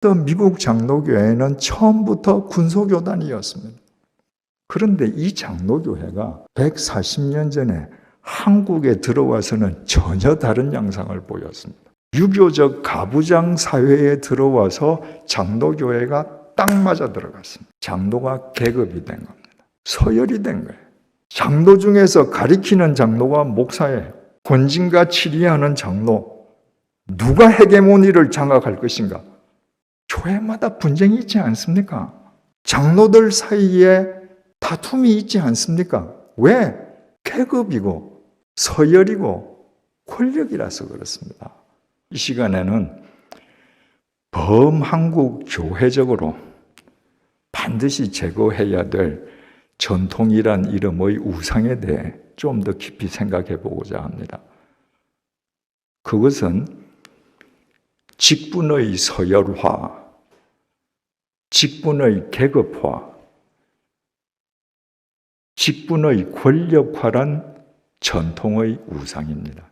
또 미국 장로교회는 처음부터 군소교단이었습니다. 그런데 이 장로교회가 140년 전에 한국에 들어와서는 전혀 다른 양상을 보였습니다. 유교적 가부장 사회에 들어와서 장로교회가 딱 맞아 들어갔습니다. 장로가 계급이 된 겁니다. 서열이 된 거예요. 장로 중에서 가리키는 장로가 목사예요. 권진과 치리하는 장로. 누가 헤게모니를 장악할 것인가? 교회마다 분쟁이 있지 않습니까? 장로들 사이에 다툼이 있지 않습니까? 왜? 계급이고 서열이고 권력이라서 그렇습니다. 이 시간에는 범한국 교회적으로 반드시 제거해야 될 전통이란 이름의 우상에 대해 좀 더 깊이 생각해 보고자 합니다. 그것은 직분의 서열화, 직분의 계급화, 직분의 권력화란 전통의 우상입니다.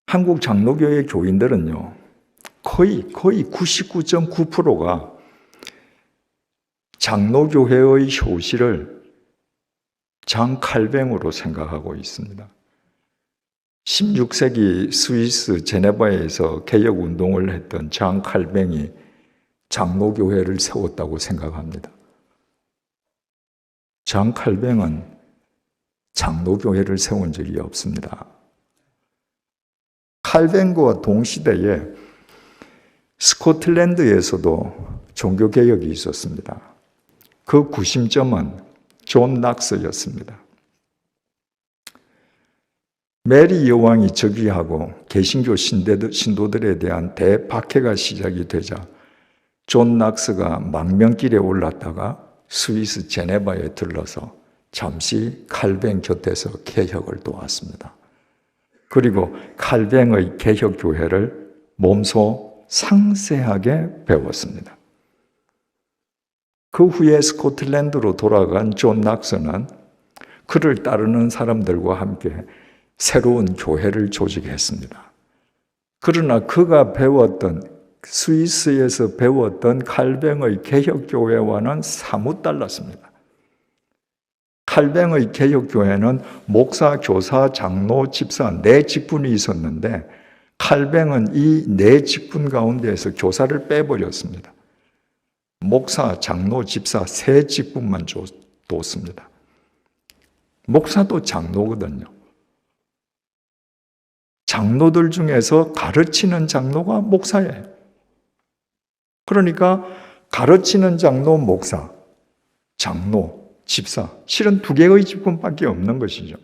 한국 장로교회 교인들은요, 거의 99.9%가 장로교회의 효시를 장 칼뱅으로 생각하고 있습니다. 16세기 스위스 제네바에서 개혁운동을 했던 장 칼뱅이 장로교회를 세웠다고 생각합니다. 장 칼뱅은 장로교회를 세운 적이 없습니다. 칼뱅과 동시대에 스코틀랜드에서도 종교개혁이 있었습니다. 그 구심점은 존 낙스였습니다. 메리 여왕이 즉위하고 개신교 신도들에 대한 대박해가 시작이 되자 존 낙스가 망명길에 올랐다가 스위스 제네바에 들러서 잠시 칼뱅 곁에서 개혁을 도왔습니다. 그리고 칼뱅의 개혁교회를 몸소 상세하게 배웠습니다. 그 후에 스코틀랜드로 돌아간 존 낙스는 그를 따르는 사람들과 함께 새로운 교회를 조직했습니다. 그러나 그가 배웠던 스위스에서 배웠던 칼뱅의 개혁교회와는 사뭇 달랐습니다. 칼뱅의 개혁교회는 목사, 교사, 장로, 집사 네 직분이 있었는데 칼뱅은 이 네 직분 가운데에서 교사를 빼버렸습니다. 목사, 장로, 집사 세 직분만 뒀습니다. 목사도 장로거든요. 장로들 중에서 가르치는 장로가 목사예요. 그러니까 가르치는 장로, 목사, 장로, 집사 실은 두 개의 직분밖에 없는 것이죠.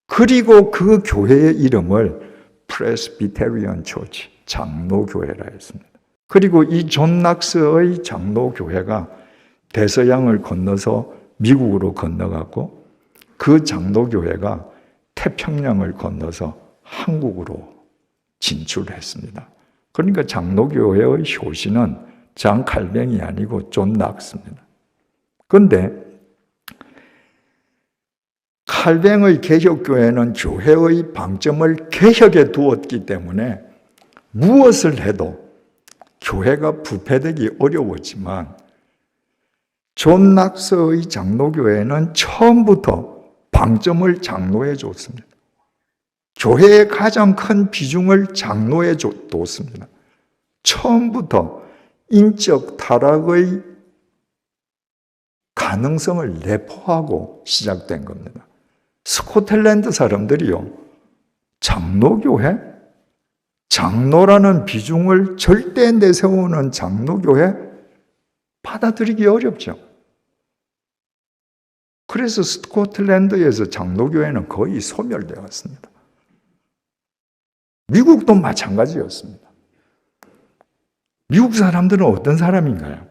그리고 그 교회의 이름을 프레스비테리언 처치, 장로교회라 했습니다. 그리고 이 존 낙스의 장로교회가 대서양을 건너서 미국으로 건너갔고 그 장로교회가 태평양을 건너서 한국으로 진출했습니다. 그러니까 장로교회의 효시는 장 칼뱅이 아니고 존 낙스입니다. 그런데 칼뱅의 개혁교회는 교회의 방점을 개혁에 두었기 때문에 무엇을 해도 교회가 부패되기 어려웠지만 존 낙스의 장로교회는 처음부터 방점을 장로에 줬습니다. 교회의 가장 큰 비중을 장로에 뒀습니다. 처음부터 인적 타락의 가능성을 내포하고 시작된 겁니다. 스코틀랜드 사람들이요, 장로교회? 장로라는 비중을 절대 내세우는 장로교회? 받아들이기 어렵죠. 그래서 스코틀랜드에서 장로교회는 거의 소멸되었습니다. 미국도 마찬가지였습니다. 미국 사람들은 어떤 사람인가요?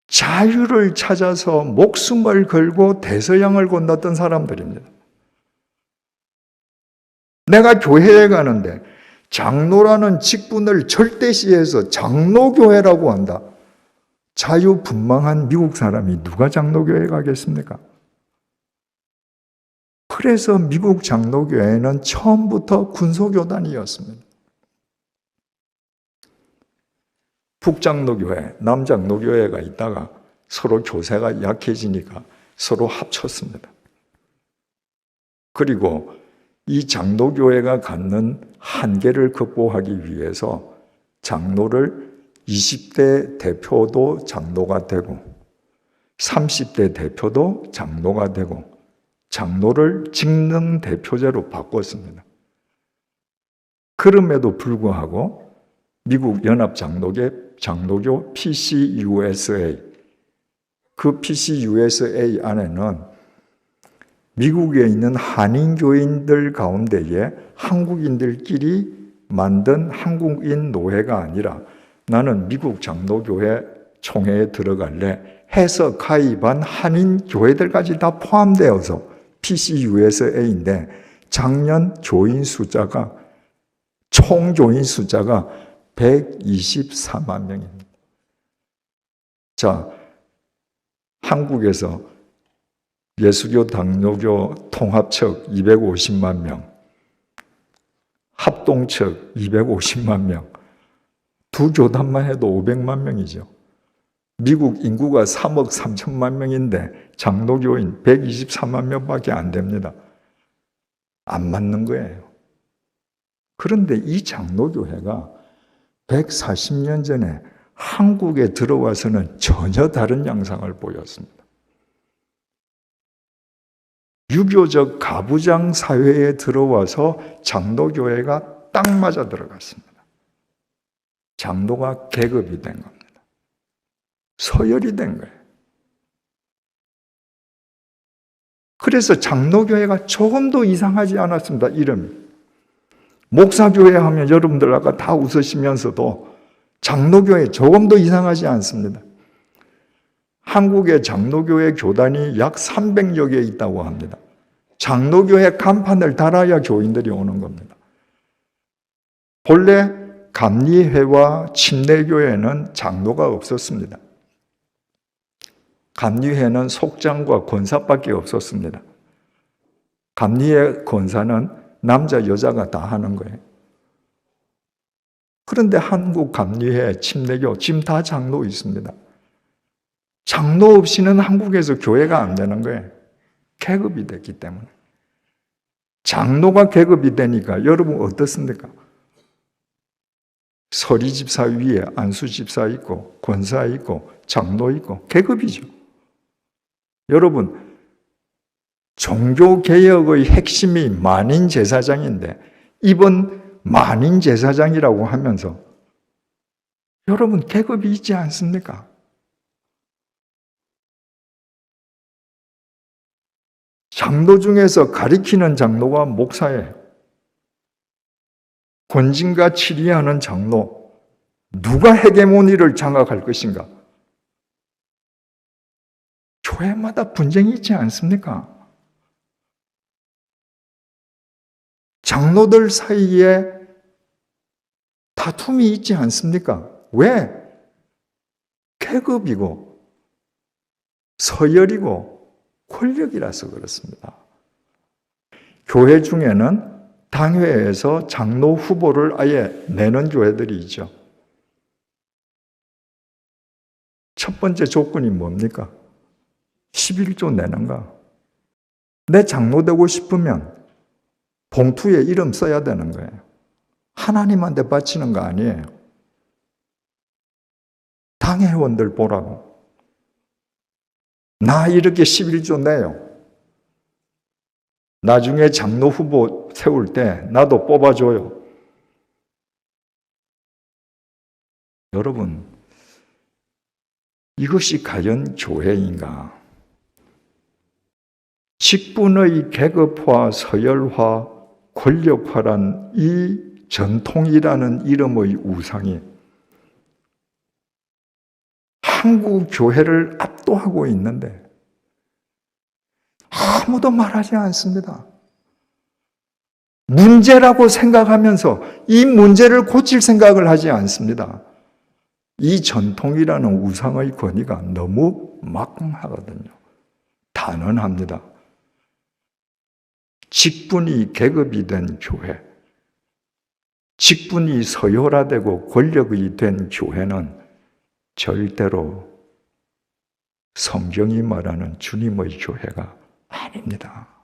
자유를 찾아서 목숨을 걸고 대서양을 건넜던 사람들입니다. 내가 교회에 가는데 장로라는 직분을 절대시해서 장로교회라고 한다. 자유분방한 미국 사람이 누가 장로교회에 가겠습니까? 그래서 미국 장로교회는 처음부터 군소교단이었습니다. 북장로교회, 남장로교회가 있다가 서로 교세가 약해지니까 서로 합쳤습니다. 그리고 이 장로교회가 갖는 한계를 극복하기 위해서 장로를 20대 대표도 장로가 되고 30대 대표도 장로가 되고 장로를 직능 대표제로 바꿨습니다. 그럼에도 불구하고 미국 연합장로교 PCUSA, 그 PCUSA 안에는 미국에 있는 한인교인들 가운데에 한국인들끼리 만든 한국인 노회가 아니라 나는 미국 장로교회 총회에 들어갈래 해서 가입한 한인교회들까지 다 포함되어서 PCUSA인데 작년 조인 숫자가 총 조인 숫자가 124만 명입니다. 자, 한국에서 예수교, 당로교 통합측 250만 명, 합동측 250만 명, 두 교단만 해도 500만 명이죠. 미국 인구가 3억 3천만 명인데 장로교인 124만 명밖에 안 됩니다. 안 맞는 거예요. 그런데 이 장로교회가 140년 전에 한국에 들어와서는 전혀 다른 양상을 보였습니다. 유교적 가부장 사회에 들어와서 장로교회가 딱 맞아 들어갔습니다. 장로가 계급이 된 겁니다. 서열이 된 거예요. 그래서 장로교회가 조금도 이상하지 않았습니다. 이름이. 목사교회 하면 여러분들 아까 다 웃으시면서도 장로교회 조금도 이상하지 않습니다. 한국의 장로교회 교단이 약 300여 개 있다고 합니다. 장로교회 간판을 달아야 교인들이 오는 겁니다. 본래 감리회와 침례교회는 장로가 없었습니다. 감리회는 속장과 권사밖에 없었습니다. 감리회 권사는 남자 여자가 다 하는 거예요. 그런데 한국 감리회, 침례교 지금 다 장로 있습니다. 장로 없이는 한국에서 교회가 안 되는 거예요. 계급이 됐기 때문에. 장로가 계급이 되니까 여러분 어떻습니까? 서리 집사 위에 안수 집사 있고 권사 있고 장로 있고 계급이죠. 여러분 종교개혁의 핵심이 만인제사장인데 이번 만인제사장이라고 하면서 여러분 계급이 있지 않습니까? 장로 중에서 가리키는 장로가 목사예요. 권진과 치리하는 장로, 누가 헤게모니를 장악할 것인가? 교회마다 분쟁이 있지 않습니까? 장로들 사이에 다툼이 있지 않습니까? 왜? 계급이고 서열이고 권력이라서 그렇습니다. 교회 중에는 당회에서 장로 후보를 아예 내는 교회들이 있죠. 첫 번째 조건이 뭡니까? 11조 내는가? 내 장로 되고 싶으면 봉투에 이름 써야 되는 거예요. 하나님한테 바치는 거 아니에요. 당회원들 보라고. 나 이렇게 11조 내요. 나중에 장로 후보 세울 때 나도 뽑아줘요. 여러분, 이것이 과연 교회인가? 직분의 계급화, 서열화, 권력화란 이 전통이라는 이름의 우상이 한국 교회를 압도하고 있는데 아무도 말하지 않습니다. 문제라고 생각하면서 이 문제를 고칠 생각을 하지 않습니다. 이 전통이라는 우상의 권위가 너무 막강하거든요. 단언합니다. 직분이 계급이 된 교회, 직분이 서열화되고 권력이 된 교회는 절대로 성경이 말하는 주님의 교회가 아닙니다.